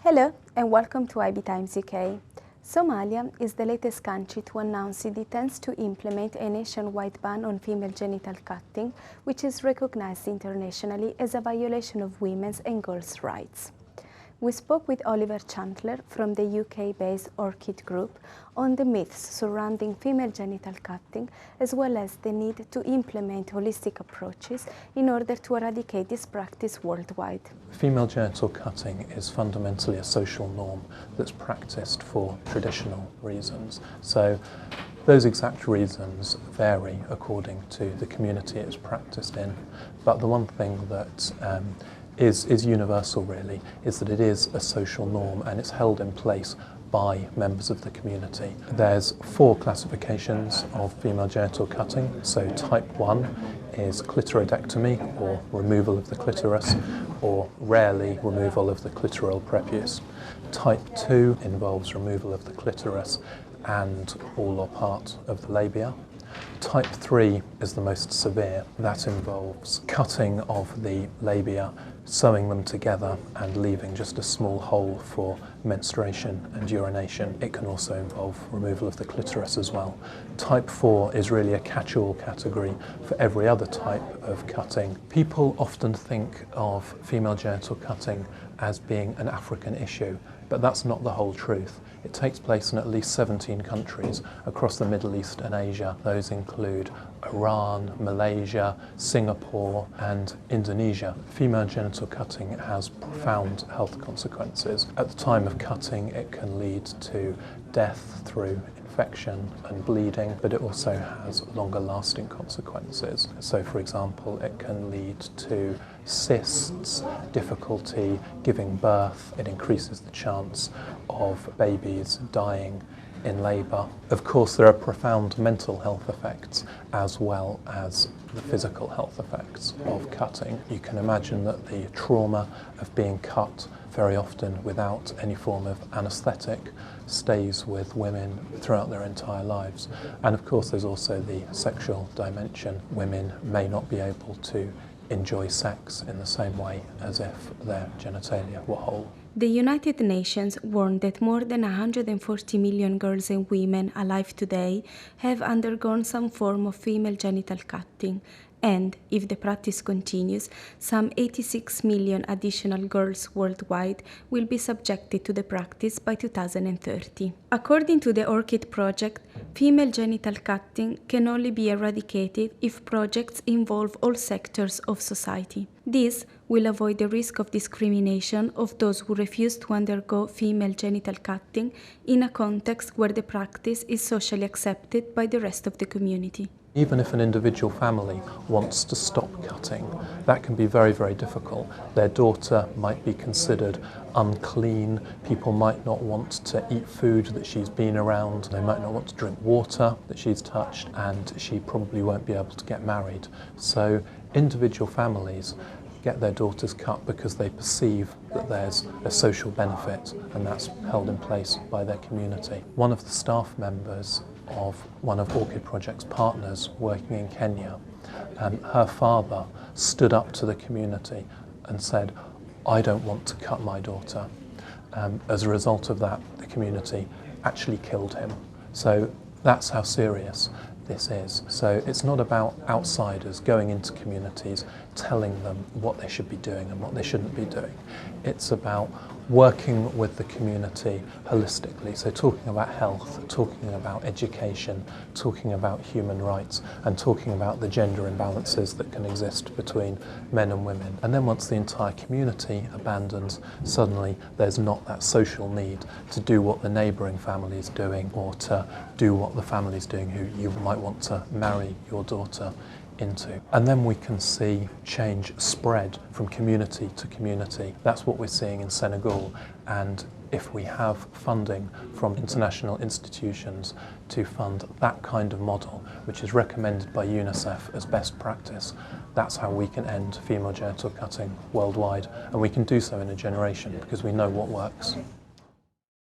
Hello and welcome to IBTimes UK. Somalia is the latest country to announce it intends to implement a nationwide ban on female genital cutting, which is recognized internationally as a violation of women's and girls' rights. We spoke with Oliver Chantler from the UK-based Orchid Group on the myths surrounding female genital cutting, as well as the need to implement holistic approaches in order to eradicate this practice worldwide. Female genital cutting is fundamentally a social norm that's practiced for traditional reasons. So those exact reasons vary according to the community it's practiced in. But the one thing that is universal really is that it is a social norm and it's held in place by members of the community. There's 4 classifications of female genital cutting. So type 1 is clitoridectomy, or removal of the clitoris, or rarely removal of the clitoral prepuce. Type 2 involves removal of the clitoris and all or part of the labia. Type 3 is the most severe. That involves cutting of the labia, sewing them together and leaving just a small hole for menstruation and urination. It can also involve removal of the clitoris as well. Type 4 is really a catch-all category for every other type of cutting. People often think of female genital cutting as being an African issue, but that's not the whole truth. It takes place in at least 17 countries across the Middle East and Asia. Those include Iran, Malaysia, Singapore and Indonesia. Female genital cutting has profound health consequences. At the time of cutting, it can lead to death through infection and bleeding, but it also has longer lasting consequences. So for example, it can lead to cysts, difficulty giving birth. It increases the chance of babies dying in labour. Of course, there are profound mental health effects as well as the physical health effects of cutting. You can imagine that the trauma of being cut, very often without any form of anaesthetic, stays with women throughout their entire lives. And of course, there's also the sexual dimension. Women may not be able to enjoy sex in the same way as if their genitalia were whole. The United Nations warned that more than 140 million girls and women alive today have undergone some form of female genital cutting, and, if the practice continues, some 86 million additional girls worldwide will be subjected to the practice by 2030. According to the Orchid Project, female genital cutting can only be eradicated if projects involve all sectors of society. This will avoid the risk of discrimination of those who refuse to undergo female genital cutting in a context where the practice is socially accepted by the rest of the community. Even if an individual family wants to stop cutting, that can be very, very difficult. Their daughter might be considered unclean, people might not want to eat food that she's been around, they might not want to drink water that she's touched, and she probably won't be able to get married. So individual families get their daughters cut because they perceive that there's a social benefit, and that's held in place by their community. One of the staff members of one of Orchid Project's partners working in Kenya, her father stood up to the community and said, "I don't want to cut my daughter." As a result of that, the community actually killed him. So that's how serious this is. So it's not about outsiders going into communities telling them what they should be doing and what they shouldn't be doing. It's about working with the community holistically, so talking about health, talking about education, talking about human rights, and talking about the gender imbalances that can exist between men and women. And then once the entire community abandons, suddenly there's not that social need to do what the neighbouring family is doing, or to do what the family is doing who you might want to marry your daughter into. And then we can see change spread from community to community. That's what we're seeing in Senegal, and if we have funding from international institutions to fund that kind of model, which is recommended by UNICEF as best practice, that's how we can end female genital cutting worldwide, and we can do so in a generation because we know what works.